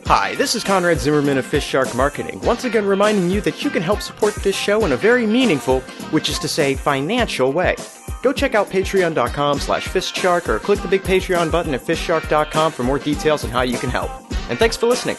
Hi, this is Conrad Zimmerman of FistShark Marketing, once again reminding you that you can help support this show in a very meaningful, which is to say, financial way. Go check out patreon.com/FistShark or click the big Patreon button at fistshark.com for more details on how you can help. And thanks for listening.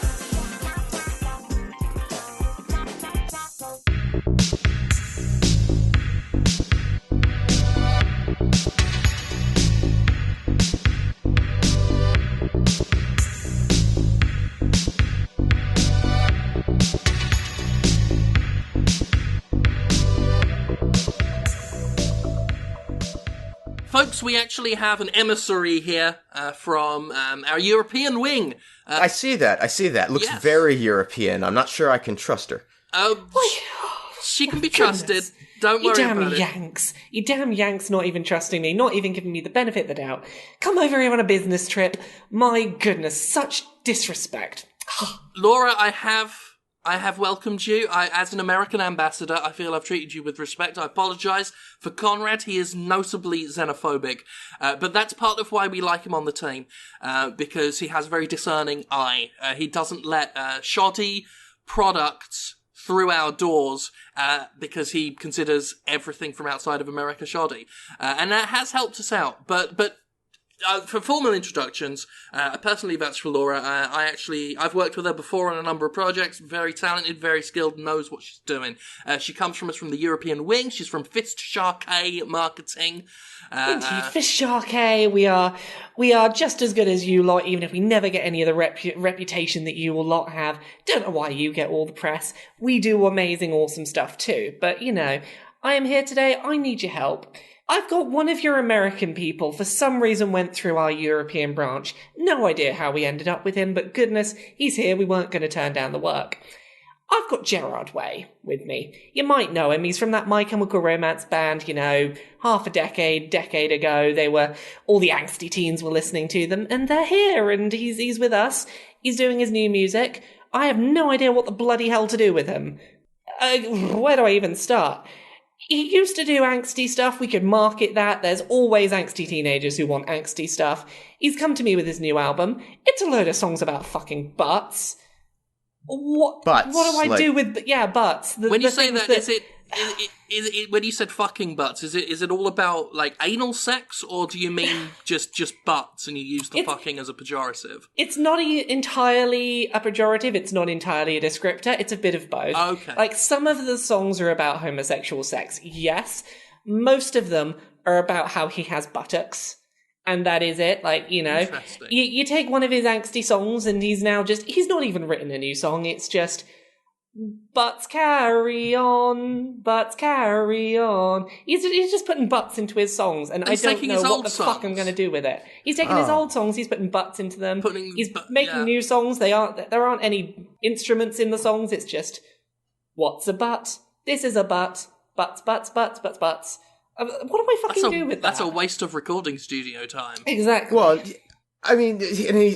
Folks, we actually have an emissary here from our European wing. I see that. Looks very European. I'm not sure I can trust her. She can be trusted. Don't worry about it. You damn Yanks not even trusting me, not even giving me the benefit of the doubt. Come over here on a business trip. My goodness, such disrespect. Laura, I have welcomed you. As an American ambassador, I feel I've treated you with respect. I apologise for Conrad. He is notably xenophobic. But that's part of why we like him on the team, because he has a very discerning eye. He doesn't let shoddy products through our doors because he considers everything from outside of America shoddy. And that has helped us out. But for formal introductions, I personally vouch for Laura. I've worked with her before on a number of projects. Very talented, very skilled, knows what she's doing. She comes from us from the European wing. She's from FistShark Marketing. Indeed, FistShark, we are just as good as you lot, even if we never get any of the reputation that you will lot have. Don't know why you get all the press. We do amazing, awesome stuff too. But, I am here today. I need your help. I've got one of your American people, for some reason went through our European branch. No idea how we ended up with him, but goodness, he's here, we weren't going to turn down the work. I've got Gerard Way with me. You might know him, he's from that My Chemical Romance band, half a decade ago, all the angsty teens were listening to them, and they're here, and he's with us. He's doing his new music. I have no idea what the bloody hell to do with him. Where do I even start? He used to do angsty stuff. We could market that. There's always angsty teenagers who want angsty stuff. He's come to me with his new album. It's a load of songs about fucking butts. What do I do with... Yeah, butts. When you say that, is it when you said fucking butts, is it all about, anal sex, or do you mean just butts and you use the fucking as a pejorative? It's not entirely a pejorative, it's not entirely a descriptor, it's a bit of both. Okay. Some of the songs are about homosexual sex, yes. Most of them are about how he has buttocks. And that is it, Interesting. You take one of his angsty songs and he's not even written a new song, it's just... Butts carry on, butts carry on. He's just putting butts into his songs, and I don't know what the fuck I'm going to do with it. He's taking his old songs, he's putting butts into them. He's making new songs. There aren't any instruments in the songs. It's just, what's a butt? This is a butt. Butts, butts, butts, butts, butts. What do I fucking do with that? That's a waste of recording studio time. Exactly. Well, I mean,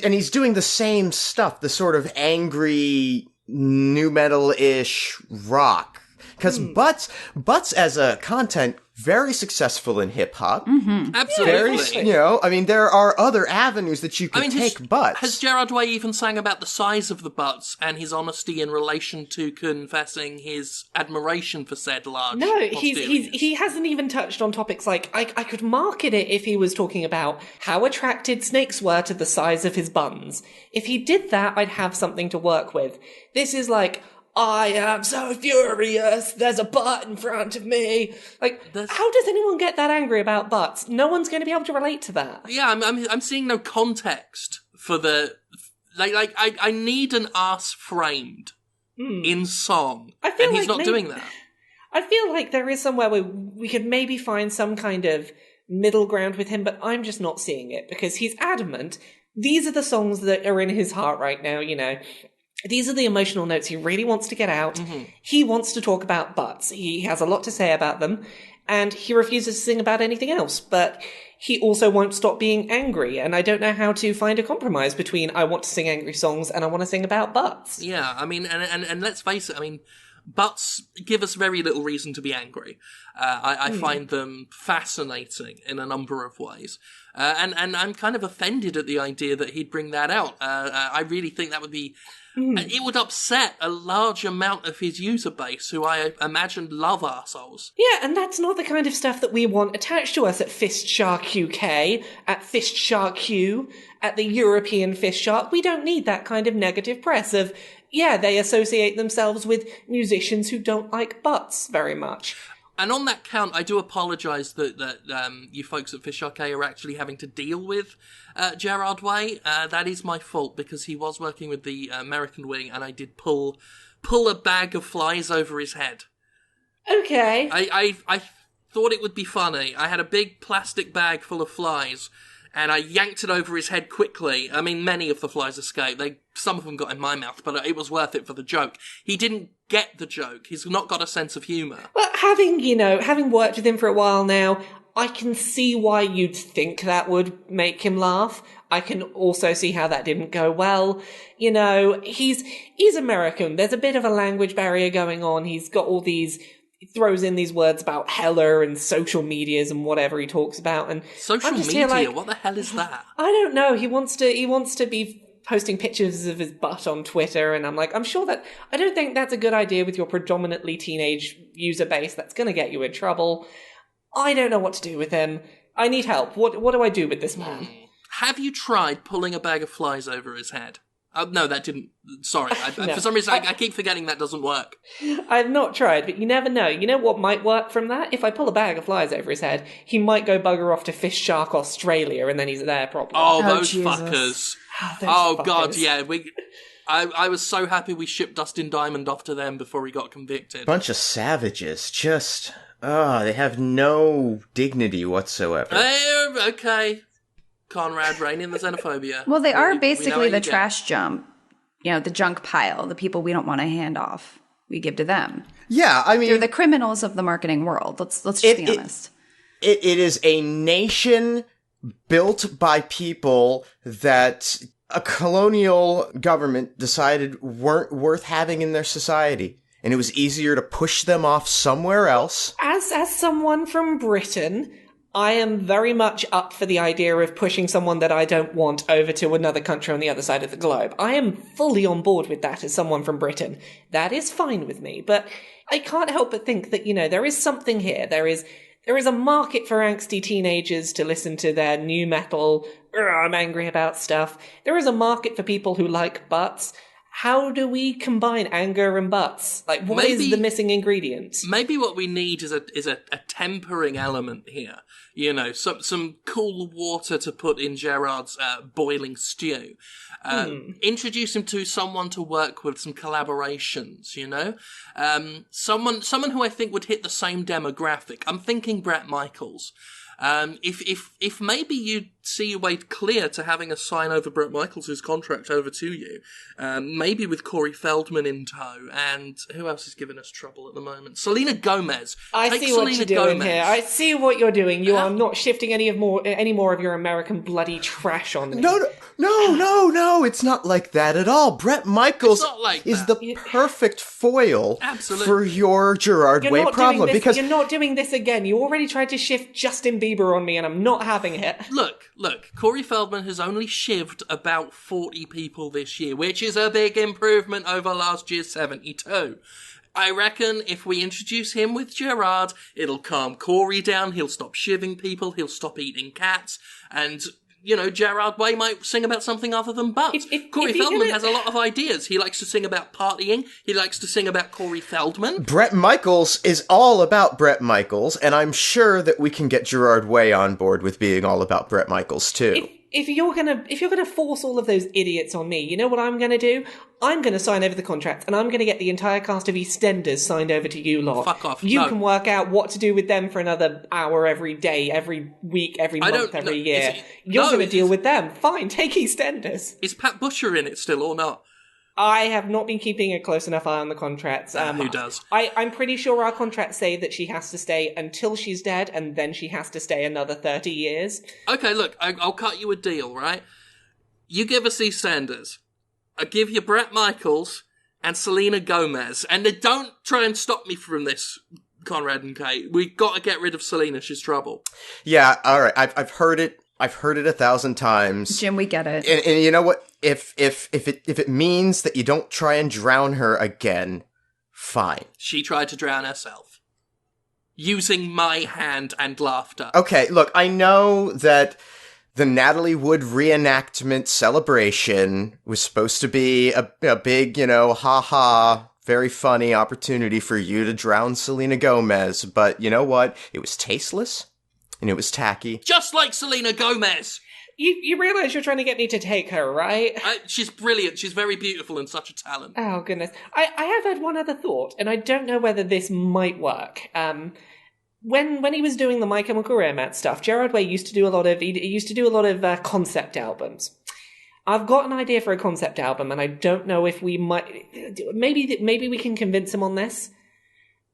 and he's doing the same stuff, the sort of angry... new metal-ish rock. Because Butts as a content, very successful in hip-hop. Mm-hmm. Absolutely. There are other avenues that you can take Butts. Has Gerard Way even sang about the size of the butts and his honesty in relation to confessing his admiration for said large he hasn't even touched on topics like, I could market it if he was talking about how attracted snakes were to the size of his buns. If he did that, I'd have something to work with. This is like, I am so furious, there's a butt in front of me. How does anyone get that angry about butts? No one's going to be able to relate to that. Yeah, I'm seeing no context for the... I need an ass framed in song, and he's not doing that. I feel like there is somewhere where we could maybe find some kind of middle ground with him, but I'm just not seeing it, because he's adamant. These are the songs that are in his heart right now, These are the emotional notes he really wants to get out. Mm-hmm. He wants to talk about butts. He has a lot to say about them, and he refuses to sing about anything else. But he also won't stop being angry, and I don't know how to find a compromise between I want to sing angry songs and I want to sing about butts. Yeah, and let's face it, butts give us very little reason to be angry. I find them fascinating in a number of ways. And I'm kind of offended at the idea that he'd bring that out. I really think that would be... It would upset a large amount of his user base, who I imagine love arseholes. Yeah, and that's not the kind of stuff that we want attached to us at FistShark UK, at FistShark Q, at the European FistShark. We don't need that kind of negative press of, yeah, they associate themselves with musicians who don't like butts very much. And on that count, I do apologise that you folks at FistShark are actually having to deal with Gerard Way. That is my fault, because he was working with the American wing, and I did pull a bag of flies over his head. Okay. I thought it would be funny. I had a big plastic bag full of flies, and I yanked it over his head quickly. I mean, many of the flies escaped. Some of them got in my mouth, but it was worth it for the joke. He didn't get the joke. He's not got a sense of humour. Well, having worked with him for a while now, I can see why you'd think that would make him laugh. I can also see how that didn't go well. You know, he's American. There's a bit of a language barrier going on. He's got all these... He throws in these words about Heller and social medias and whatever he talks about. And social media? What the hell is that? I don't know. He wants to be posting pictures of his butt on Twitter, and I'm like, I don't think that's a good idea with your predominantly teenage user base. That's going to get you in trouble. I don't know what to do with him. I need help. What do I do with this man? Have you tried pulling a bag of flies over his head? No, that didn't... Sorry. No. For some reason, I keep forgetting that doesn't work. I've not tried, but you never know. You know what might work from that? If I pull a bag of flies over his head, he might go bugger off to FistShark Australia, and then he's there properly. Oh, those Jesus. fuckers. Those Oh, fuckers. God, yeah. I was so happy we shipped Dustin Diamond off to them before he got convicted. Bunch of savages. Just... they have no dignity whatsoever. Okay. Conrad, rein in the xenophobia. Well, they are We know basically what the you get. trash dump. You know, the junk pile, the people we don't want to hand off. We give to them. Yeah, I mean... They're the criminals of the marketing world. Let's just be honest. It is a nation built by people that a colonial government decided weren't worth having in their society. And it was easier to push them off somewhere else. As someone from Britain, I am very much up for the idea of pushing someone that I don't want over to another country on the other side of the globe. I am fully on board with that as someone from Britain. That is fine with me, but I can't help but think that, there is something here. There is a market for angsty teenagers to listen to their new metal, I'm angry about stuff. There is a market for people who like butts. How do we combine anger and butts? Like, what is the missing ingredient? Maybe what we need is a tempering element here. Some cool water to put in Gerard's boiling stew. Introduce him to someone to work with, some collaborations, someone who I think would hit the same demographic. I'm thinking Bret Michaels. If maybe you see your way clear to having us sign over Bret Michaels' contract over to you, maybe with Corey Feldman in tow, and who else is giving us trouble at the moment? Selena Gomez. I Take see what Selena you're doing Gomez. here. I see what you're doing. You are not shifting any more of your American bloody trash on me. No, it's not like that at all. Bret Michaels It's not like is that. the perfect foil Absolutely. for your Gerard Way problem. Because you're not doing this again. You already tried to shift Justin Bieber on me, and I'm not having it. Look, Corey Feldman has only shivved about 40 people this year, which is a big improvement over last year's 72. I reckon if we introduce him with Gerard, it'll calm Corey down, he'll stop shivving people, he'll stop eating cats, and... Gerard Way might sing about something other than butts. Corey Feldman has a lot of ideas. He likes to sing about partying. He likes to sing about Corey Feldman. Bret Michaels is all about Bret Michaels, and I'm sure that we can get Gerard Way on board with being all about Bret Michaels too. If you're gonna force all of those idiots on me, you know what I'm gonna do? I'm gonna sign over the contract, and I'm gonna get the entire cast of EastEnders signed over to you lot. Fuck off. You No. can work out what to do with them for another hour every day, every week, every month, every year. You're gonna deal with them. Fine, take EastEnders. Is Pat Busher in it still or not? I have not been keeping a close enough eye on the contracts. Who does? I'm pretty sure our contracts say that she has to stay until she's dead, and then she has to stay another 30 years. Okay, look, I'll cut you a deal, right? You give us EastEnders. I give you Bret Michaels and Selena Gomez. And then don't try and stop me from this, Conrad and Kate. We've got to get rid of Selena. She's trouble. Yeah, all right. I've heard it. I've heard it 1,000 times. Jim, we get it. And you know what? If it means that you don't try and drown her again, fine. She tried to drown herself. Using my hand and laughter. Okay, look, I know that the Natalie Wood reenactment celebration was supposed to be a big, ha-ha, very funny opportunity for you to drown Selena Gomez, but you know what? It was tasteless, and it was tacky. Just like Selena Gomez! You realize you're trying to get me to take her, right? She's brilliant. She's very beautiful and such a talent. Oh, goodness. I have had one other thought, and I don't know whether this might work. When he was doing the My Chemical Romance stuff, Gerard Way used to do a lot of concept albums. I've got an idea for a concept album, and I don't know if we might... Maybe we can convince him on this.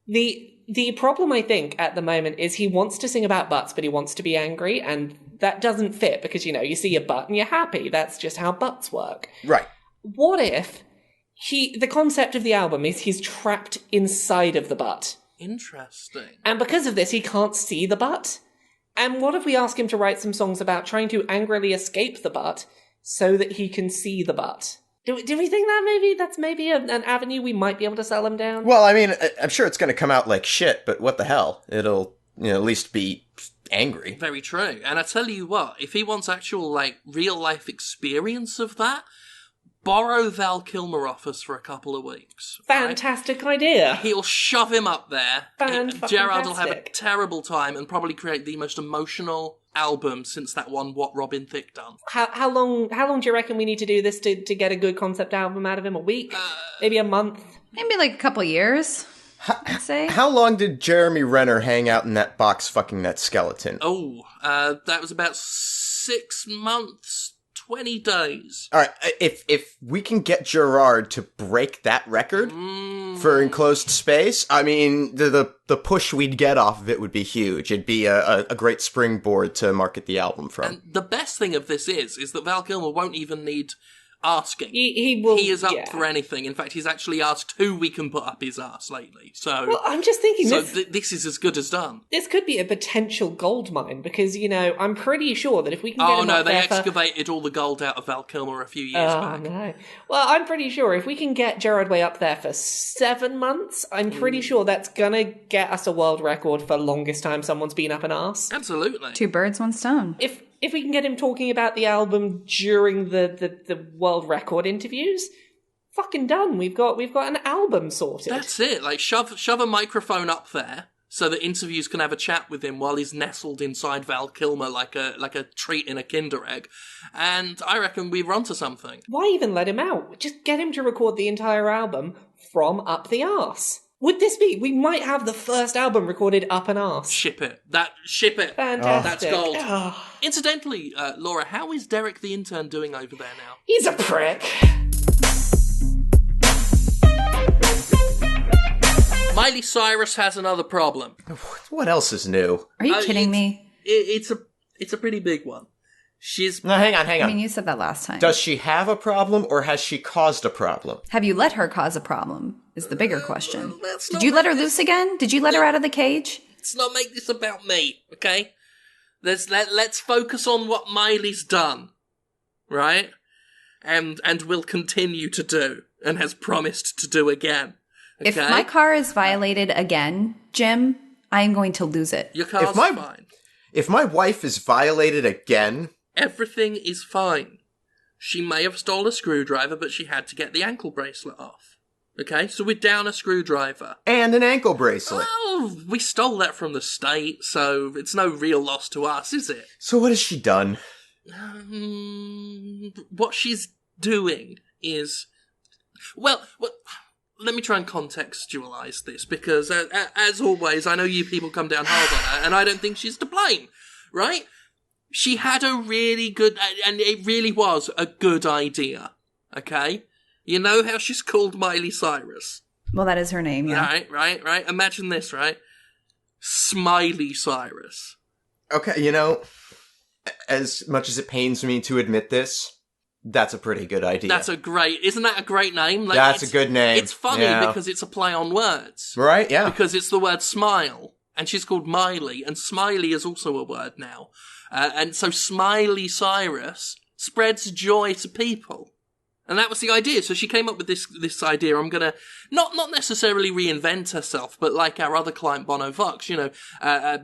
The problem, I think, at the moment is he wants to sing about butts, but he wants to be angry, and that doesn't fit because, you see a butt and you're happy. That's just how butts work. Right. What if the concept of the album is he's trapped inside of the butt? Interesting. And because of this, he can't see the butt. And what if we ask him to write some songs about trying to angrily escape the butt so that he can see the butt? Do we think that that's maybe an avenue we might be able to sell him down? Well, I mean, I'm sure it's going to come out like shit, but what the hell? It'll, at least be angry. Very true. And I tell you what, if he wants actual, real life experience of that, borrow Val Kilmer off us for a couple of weeks. Fantastic idea. He'll shove him up there. Fan-fucking-tastic. Gerard will have a terrible time and probably create the most emotional album since that one What Robin Thicke done. How long do you reckon we need to do this to get a good concept album out of him? A week? Maybe a month? Maybe a couple years, I'd say. How long did Jeremy Renner hang out in that box fucking that skeleton? Oh, that was about 6 months, 20 days. All right, if we can get Gerard to break that record for Enclosed Space, I mean, the push we'd get off of it would be huge. It'd be a great springboard to market the album from. And the best thing of this is that Val Kilmer won't even need asking. He will. He is up yeah. for anything. In fact, he's actually asked who we can put up his arse lately. So, Well, I'm just thinking this is as good as done. this could be a potential gold mine because, I'm pretty sure that if we can get Oh him no, up they there for... excavated all the gold out of Val Kilmer a few years Oh, back. no. Well, I'm pretty sure if we can get Gerard Way up there for 7 months, I'm pretty sure that's gonna get us a world record for longest time someone's been up an arse. Absolutely. 2 birds, 1 stone. If we can get him talking about the album during the world record interviews, fucking done. We've got an album sorted. That's it. Shove a microphone up there so that interviews can have a chat with him while he's nestled inside Val Kilmer like a treat in a Kinder Egg. And I reckon we're onto something. Why even let him out? Just get him to record the entire album from up the arse. Would this be? We might have the first album recorded up an arse. Ship it. Ship it. Fantastic. That's gold. Oh. Incidentally, Laura, how is Derek the intern doing over there now? He's a prick. Miley Cyrus has another problem. What else is new? Are you kidding me? It's a pretty big one. She's... No, hang on. I mean, you said that last time. Does she have a problem, or has she caused a problem? Have you let her cause a problem, is the bigger question. let's Did not you let her make loose again? Did you let her out of the cage? Let's not make this about me, okay? Let's focus on what Miley's done, right? And will continue to do, and has promised to do again. Okay? If my car is violated again, Jim, I am going to lose it. Your car's my- fine. If my wife is violated again... Everything is fine. She may have stole a screwdriver, but she had to get the ankle bracelet off. Okay, so we're down a screwdriver. And an ankle bracelet. Oh, we stole that from the state, so it's no real loss to us, is it? So what has she done? What she's doing is... Well, let me try and contextualise this, because as always, I know you people come down hard on her, and I don't think she's to blame, right? She had a really good, and it really was a good idea, okay? You know how she's called Miley Cyrus? Well, that is her name, yeah. Right. Imagine this, right? Smiley Cyrus. Okay, as much as it pains me to admit this, that's a pretty good idea. Isn't that a great name? That's a good name. It's funny because it's a play on words. Right, yeah. Because it's the word smile, and she's called Miley, and Smiley is also a word now. And so Smiley Cyrus spreads joy to people. And that was the idea. So she came up with this idea. I'm gonna not necessarily reinvent herself, but like our other client Bono Vox,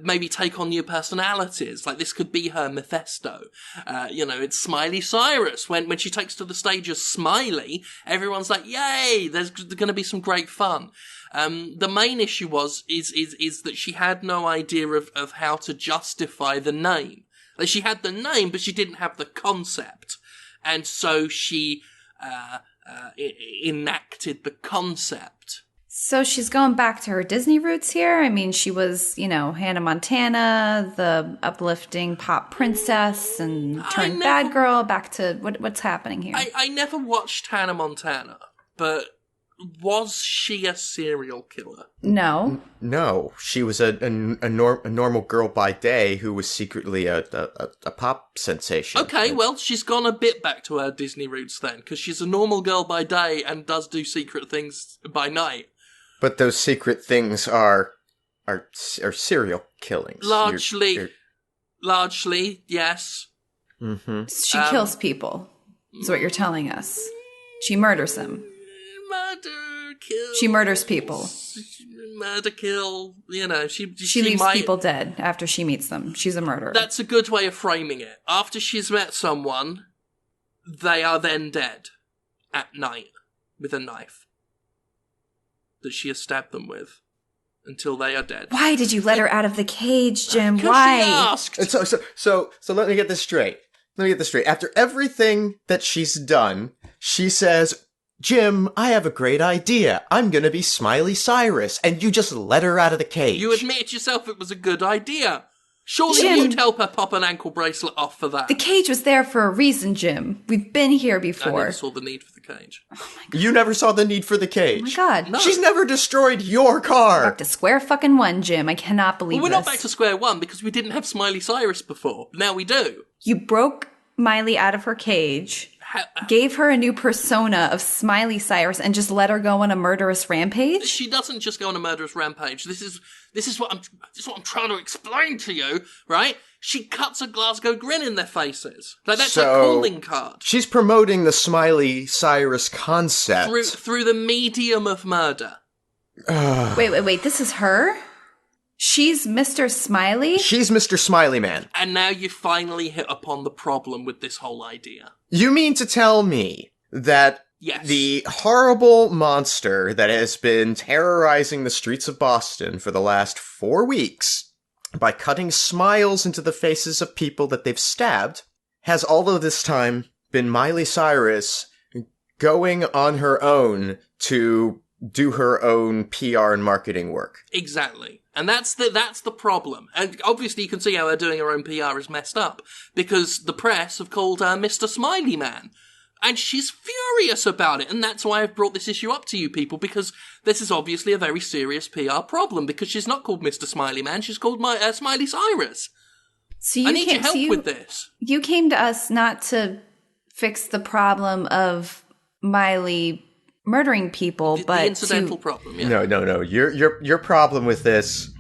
maybe take on new personalities. Like this could be her Mephisto. It's Smiley Cyrus. When she takes to the stage as Smiley, everyone's like, "Yay! There's going to be some great fun." The main issue is that she had no idea of how to justify the name. Like she had the name, but she didn't have the concept, and so she enacted the concept. So she's going back to her Disney roots here. I mean, she was, Hannah Montana, the uplifting pop princess, and turned bad girl. Back to what's happening here? I never watched Hannah Montana, but was she a serial killer? No. No, she was a normal girl by day who was secretly a pop sensation. Okay, well, she's gone a bit back to her Disney roots then, because she's a normal girl by day and does do secret things by night. But those secret things are serial killings. Largely, yes. Mm-hmm. She kills people, is what you're telling us. She murders them. Murder, kill. She murders people. Murder, kill. She leaves people dead after she meets them. She's a murderer. That's a good way of framing it. After she's met someone, they are then dead at night with a knife that she has stabbed them with until they are dead. Why did you let her out of the cage, Jim? Because Why? she asked. So let me get this straight. After everything that she's done, she says, "Jim, I have a great idea. I'm gonna be Smiley Cyrus," and you just let her out of the cage. You admit yourself it was a good idea. Surely Jim, you'd help her pop an ankle bracelet off for that. The cage was there for a reason, Jim. We've been here I before. never saw the need for the cage. You never saw the need for the Oh cage. my god. No. She's never destroyed your car. Back to square fucking one, Jim. I cannot believe Well, we're this. not back to square one because we didn't have Smiley Cyrus before. Now we do. You broke Miley out of her cage, How, gave her a new persona of Smiley Cyrus, and just let her go on a murderous rampage? she doesn't just go on a murderous rampage. This is what I'm trying to explain to you, right? She cuts a Glasgow grin in their faces. Like that's a calling card. She's promoting the Smiley Cyrus concept. Through the medium of murder. Wait. This is her? She's Mr. Smiley? She's Mr. Smiley Man. And now you finally hit upon the problem with this whole idea. You mean to tell me that Yes. the horrible monster that has been terrorizing the streets of Boston for the last 4 weeks by cutting smiles into the faces of people that they've stabbed has all of this time been Miley Cyrus going on her own to do her own PR and marketing work? Exactly. And that's the problem. And obviously you can see how her doing her own PR is messed up, because the press have called her Mr. Smiley Man. And she's furious about it, and that's why I've brought this issue up to you people, because this is obviously a very serious PR problem, because she's not called Mr. Smiley Man, she's called Smiley Cyrus. So I need your help with this. You came to us not to fix the problem of Miley murdering people, The but incidental to... problem, yeah. No. Your problem with this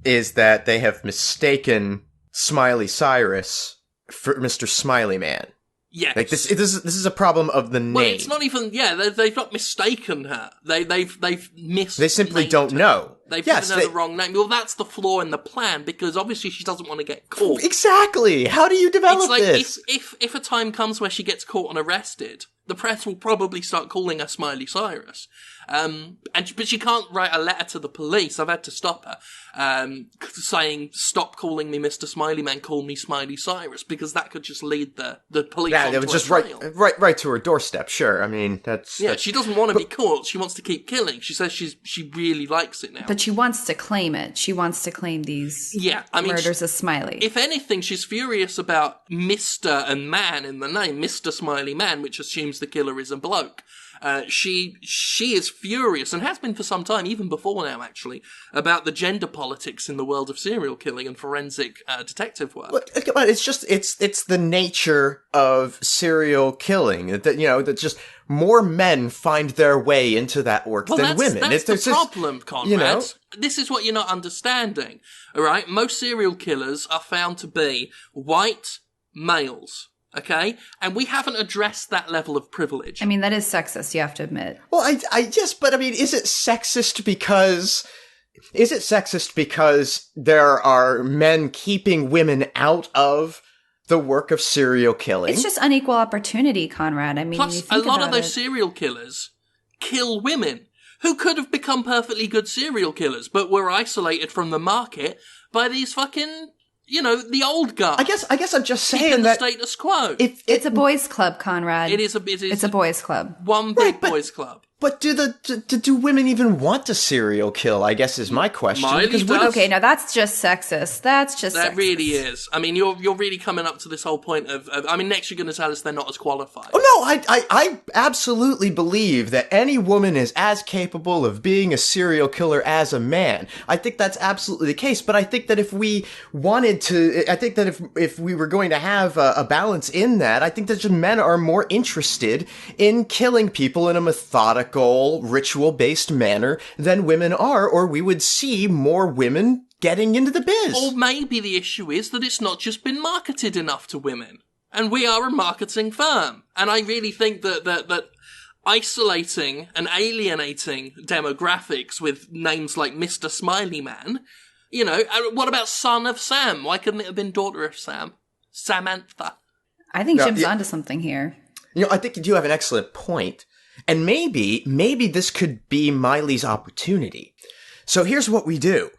is that they have mistaken Smiley Cyrus for Mr. Smiley Man. Yes. Like this is a problem of the name. Well, it's not even. Yeah, they've not mistaken her. They've missed. They simply don't know. They've given her the wrong name. Well, that's the flaw in the plan, because obviously she doesn't want to get caught. Exactly. How do you develop It's like this? if a time comes where she gets caught and arrested, the press will probably start calling her Smiley Cyrus. But she can't write a letter to the police. I've had to stop her, saying, "Stop calling me Mr. Smiley Man, call me Smiley Cyrus," because that could just lead the police. Yeah, onto it was just her trail. right to her doorstep. Sure, I mean that's She doesn't want to be caught. She wants to keep killing. She says she really likes it now. But she wants to claim it. She wants to claim these murders as Smiley. If anything, she's furious about Mr. and Man in the name, Mr. Smiley Man, which assumes claims the killer is a bloke. She is furious, and has been for some time, even before now actually, about the gender politics in the world of serial killing and forensic detective work. Look, it's the nature of serial killing that just more men find their way into that work than women. That's the problem, Conrad. This is what you're not understanding. All right, most serial killers are found to be white males. Okay? And we haven't addressed that level of privilege. I mean, that is sexist, you have to admit. Well, but I mean, is it sexist because there are men keeping women out of the work of serial killing? It's just unequal opportunity, Conrad. I mean, plus, a lot of those serial killers kill women who could have become perfectly good serial killers, but were isolated from the market by these fucking... the old guy. I guess I'm just saying keeping that the status quo. It's a boys' club, Conrad. It's a boys' club. One big boys' club. But do women even want to serial kill? I guess is my question. Miley does. Okay, now that's just sexist. That really is. I mean, you're really coming up to this whole point of I mean, next you're going to tell us they're not as qualified. Oh no, I absolutely believe that any woman is as capable of being a serial killer as a man. I think that's absolutely the case. But I think that if we wanted to, I think that if we were going to have a balance in that, I think that just men are more interested in killing people in a methodical, ritual-based manner than women are, or we would see more women getting into the biz. Or maybe the issue is that it's not just been marketed enough to women. And we are a marketing firm. And I really think that isolating and alienating demographics with names like Mr. Smiley Man, what about Son of Sam? Why couldn't it have been Daughter of Sam? Samantha. I think Jim's onto something here. I think you do have an excellent point. And maybe this could be Miley's opportunity. So here's what we do.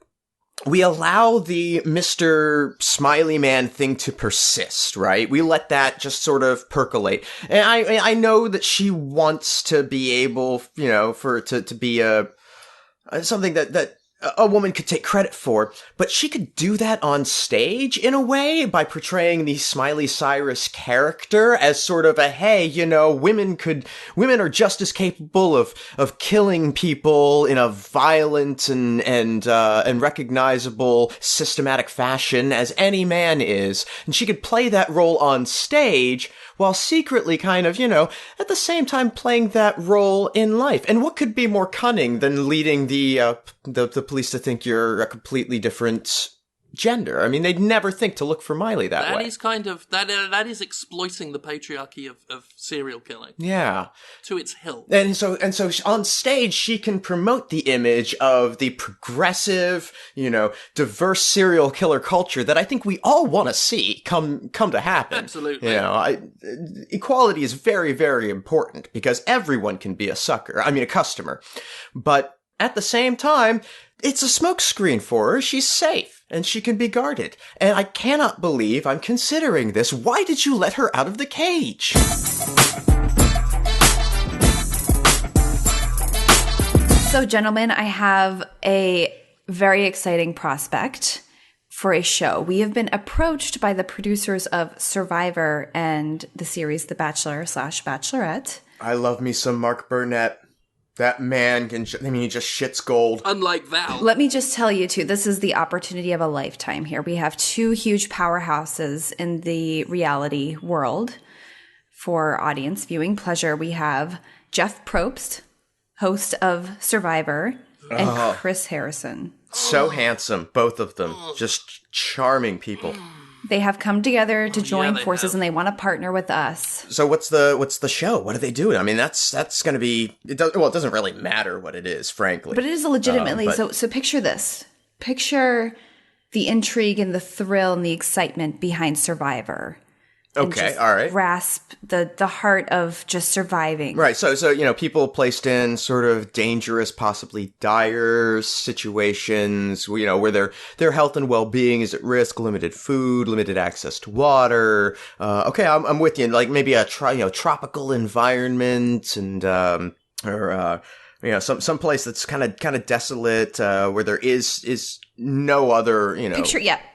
We allow the Mr. Smiley Man thing to persist, right? We let that just sort of percolate. And I know that she wants to be able, for it to be something that a woman could take credit for, but she could do that on stage in a way by portraying the Smiley Cyrus character as sort of a, hey, women are just as capable of killing people in a violent and recognizable systematic fashion as any man is. And she could play that role on stage while secretly kind of, at the same time playing that role in life. And what could be more cunning than leading the police to think you're a completely different gender? I mean, they'd never think to look for Miley that way. That is kind of, that is exploiting the patriarchy of serial killing. Yeah. To its hilt. And so on stage, she can promote the image of the progressive, diverse serial killer culture that I think we all want to see come to happen. Absolutely. Equality is very, very important because everyone can be a customer. But at the same time, it's a smokescreen for her. She's safe, and she can be guarded. And I cannot believe I'm considering this. Why did you let her out of the cage? So, gentlemen, I have a very exciting prospect for a show. We have been approached by the producers of Survivor and the series The Bachelor/Bachelorette. I love me some Mark Burnett. That man he just shits gold. Unlike Val. Let me just tell you, too, this is the opportunity of a lifetime here. We have two huge powerhouses in the reality world for audience viewing pleasure. We have Jeff Probst, host of Survivor, and Chris Harrison. So handsome, both of them. Just charming people. They have come together to join forces, and they want to partner with us. So what's the show? What are they doing? I mean, that's going to be. It doesn't really matter what it is, frankly. But it is legitimately. So picture this. Picture the intrigue and the thrill and the excitement behind Survivor. Okay, all right. Grasp the heart of just surviving. Right. So people placed in sort of dangerous, possibly dire situations, where their health and well-being is at risk, limited food, limited access to water. Okay, I'm with you. Like maybe a tropical environment and some place that's kind of desolate, where there is no other,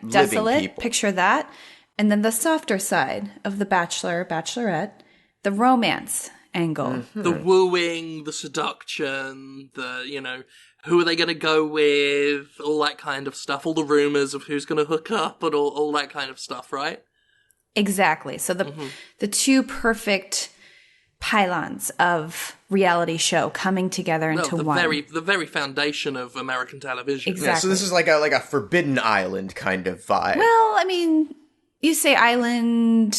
desolate. people. Picture that. And then the softer side of The Bachelor, Bachelorette, the romance. angle. The wooing, the seduction, who are they going to go with, all that kind of stuff, all the rumors of who's going to hook up and all that kind of stuff, right? Exactly. So the two perfect pylons of reality show coming together into one. The very foundation of American television. Exactly. Yeah, so this is like a Forbidden Island kind of vibe. Well, I mean, you say island,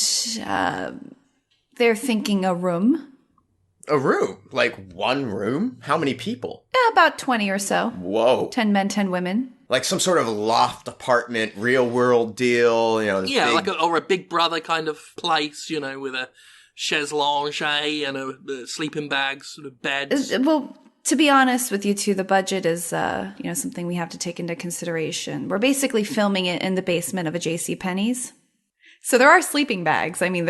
they're thinking a room. A room? Like one room? How many people? About 20 or so. Whoa. 10 men, 10 women. Like some sort of loft apartment, real world deal, Like a Big Brother kind of place, with a chaise lounge and a sleeping bags, sort of beds. Well, to be honest with you two, the budget is, something we have to take into consideration. We're basically filming it in the basement of a JCPenney's. So there are sleeping bags. I mean,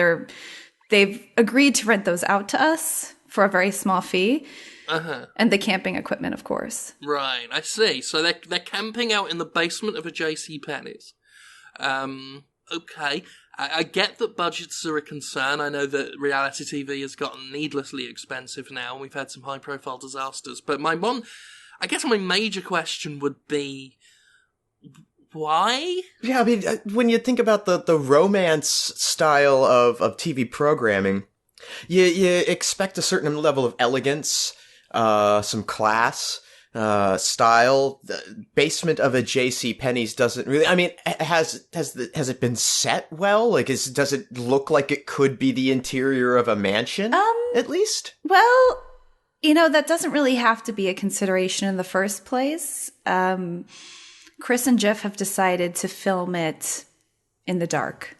they've agreed to rent those out to us for a very small fee. And the camping equipment, of course. Right, I see. So they're camping out in the basement of a JCPenney's. Okay. I get that budgets are a concern. I know that reality TV has gotten needlessly expensive now, and we've had some high-profile disasters. But my major question would be, why? Yeah, I mean, when you think about the romance style of TV programming, you expect a certain level of elegance, some class, style. The basement of a JCPenney's doesn't really. I mean, has it been set well? Like, does it look like it could be the interior of a mansion? At least. Well, that doesn't really have to be a consideration in the first place. Chris and Jeff have decided to film it in the dark.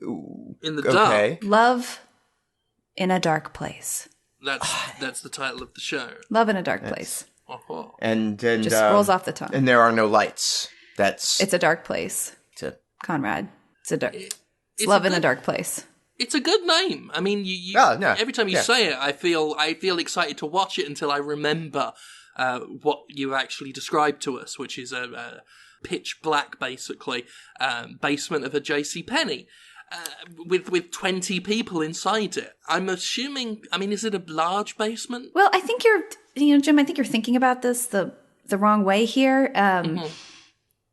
Ooh, in the dark. Okay. Love in a dark place. That's the title of the show. Love in a dark place. Uh-huh. And just rolls off the tongue. And there are no lights. It's a dark place. Conrad. It's love in a dark place. It's a good name. I mean, every time you say it, I feel excited to watch it until I remember what you actually described to us, which is a pitch black, basically, basement of a JCPenney. With 20 people inside it. I'm assuming, is it a large basement? Well, I think Jim, I think you're thinking about this the wrong way here.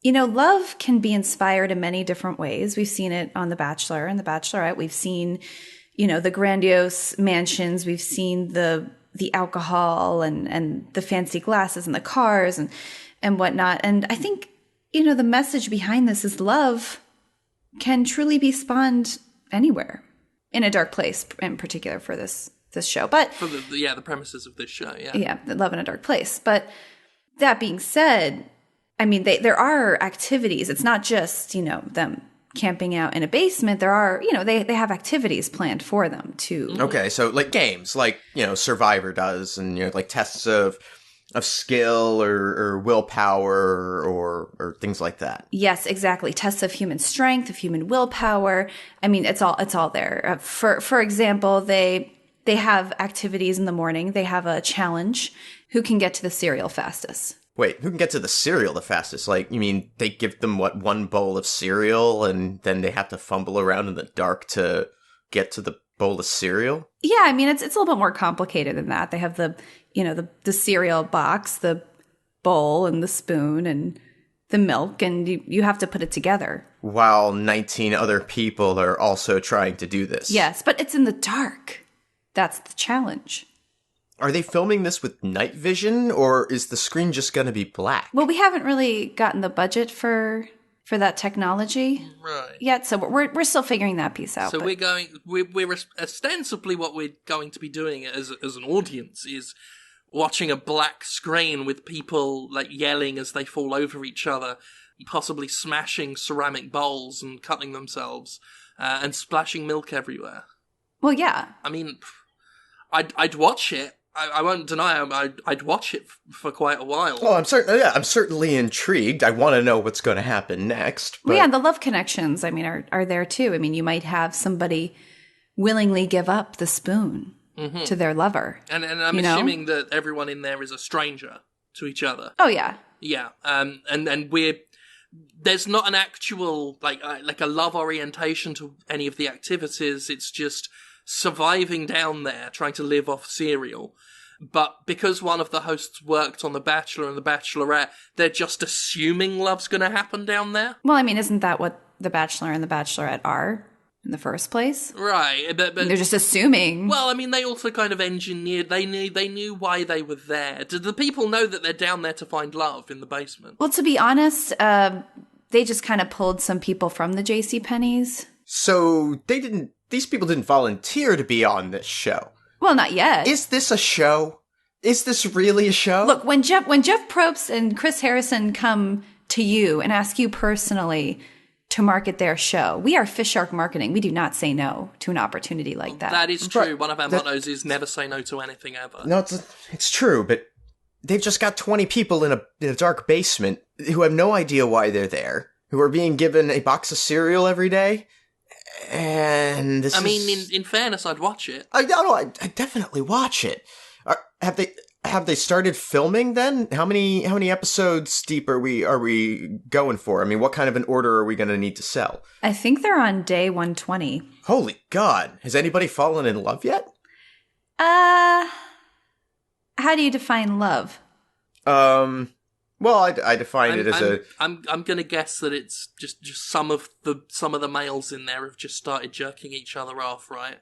Love can be inspired in many different ways. We've seen it on The Bachelor and The Bachelorette. We've seen, the grandiose mansions. We've seen the alcohol and the fancy glasses and the cars and whatnot. And I think, the message behind this is love can truly be spawned anywhere, in a dark place in particular for this show. But for the premises of this show, love in a dark place. But that being said, I mean, there are activities. It's not just them camping out in a basement. There are they have activities planned for them too. Okay, so like games, like Survivor does, and like tests of skill or willpower or things like that. Yes, exactly. Tests of human strength, of human willpower. I mean, it's all there. For example, they have activities in the morning. They have a challenge. Who can get to the cereal fastest? Wait, who can get to the cereal the fastest? Like, you mean they give them one bowl of cereal and then they have to fumble around in the dark to get to the bowl of cereal? Yeah, I mean, it's a little bit more complicated than that. They have the cereal box, the bowl and the spoon and the milk, and you have to put it together. While 19 other people are also trying to do this. Yes, but it's in the dark. That's the challenge. Are they filming this with night vision, or is the screen just going to be black? Well, we haven't really gotten the budget for that technology yet, so we're still figuring that piece out. So we're ostensibly what we're going to be doing as an audience is watching a black screen with people like yelling as they fall over each other, possibly smashing ceramic bowls and cutting themselves, and splashing milk everywhere. Well, yeah. I mean, I'd watch it. I won't deny I'd watch it for quite a while. Oh, I'm certainly intrigued. I want to know what's going to happen next. But... Well, yeah, the love connections, I mean, are there too. I mean, you might have somebody willingly give up the spoon to their lover. And I'm assuming that everyone in there is a stranger to each other. Oh, yeah. Yeah. And there's not an actual, like a love orientation to any of the activities. It's just surviving down there, trying to live off cereal. But because one of the hosts worked on The Bachelor and The Bachelorette, they're just assuming love's going to happen down there. Well, I mean, isn't that what The Bachelor and The Bachelorette are in the first place? Right, but they're just assuming. Well, I mean, they also kind of engineered. They knew why they were there. Did the people know that they're down there to find love in the basement? Well, to be honest, they just kind of pulled some people from the JCPenney's. So these people didn't volunteer to be on this show. Well, not yet. Is this a show? Is this really a show? Look, when Jeff Probst and Chris Harrison come to you and ask you personally to market their show, we are FistShark Marketing. We do not say no to an opportunity like that. That is true. One of our mottos is never say no to anything ever. No, it's true, but they've just got 20 people in a dark basement who have no idea why they're there, who are being given a box of cereal every day. And in fairness, I'd watch it. I definitely watch it. Have they started filming then? How many episodes deep are we going for? I mean, what kind of an order are we going to need to sell? I think they're on day 120. Holy God. Has anybody fallen in love yet? How do you define love? Well, I define it as I'm gonna guess that it's just some of the males in there have just started jerking each other off, right?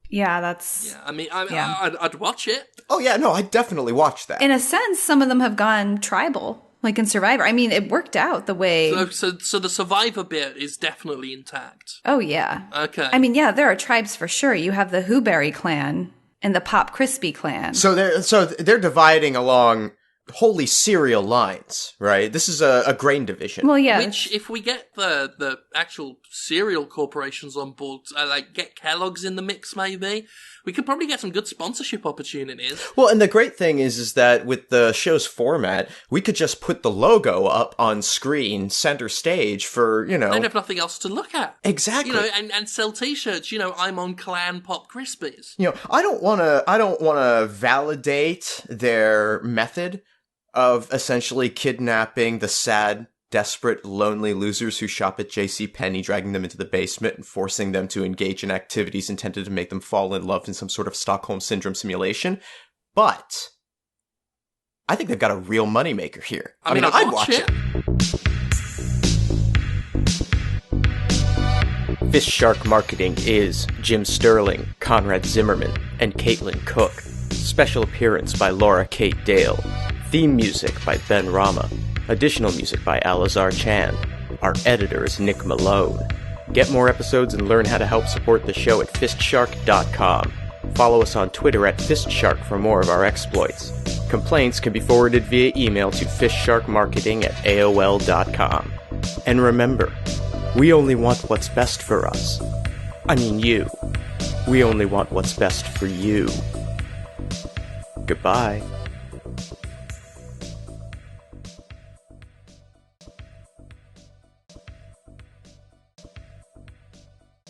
Yeah, that's... Yeah, I mean, I'd watch it. Oh yeah, no, I'd definitely watch that. In a sense, some of them have gone tribal, like in Survivor. I mean, it worked out the way... So the Survivor bit is definitely intact. Oh, yeah. Okay. I mean, yeah, there are tribes for sure. You have the Whoberry clan and the Pop Crispy clan. So they're dividing along wholly cereal lines, right? This is a grain division. Well, yeah. Which, if we get the actual cereal corporations on board, like get Kellogg's in the mix, maybe we could probably get some good sponsorship opportunities. Well, and the great thing is that with the show's format, we could just put the logo up on screen, center stage for, They'd have nothing else to look at. Exactly. And sell T-shirts. I'm on Clan Pop Krispies. I don't want to validate their method of essentially kidnapping the sad, desperate, lonely losers who shop at JCPenney, dragging them into the basement and forcing them to engage in activities intended to make them fall in love in some sort of Stockholm Syndrome simulation. But I think they've got a real moneymaker here. I mean, I'd watch it. FistShark Marketing is Jim Sterling, Conrad Zimmerman, and Caitlin Cook. Special appearance by Laura Kate Dale. Theme music by Ben Rama. Additional music by Alazar Chan. Our editor is Nick Malone. Get more episodes and learn how to help support the show at FistShark.com. Follow us on Twitter at FistShark for more of our exploits. Complaints can be forwarded via email to FistSharkMarketing@AOL.com. And remember, we only want what's best for us. I mean you. We only want what's best for you. Goodbye.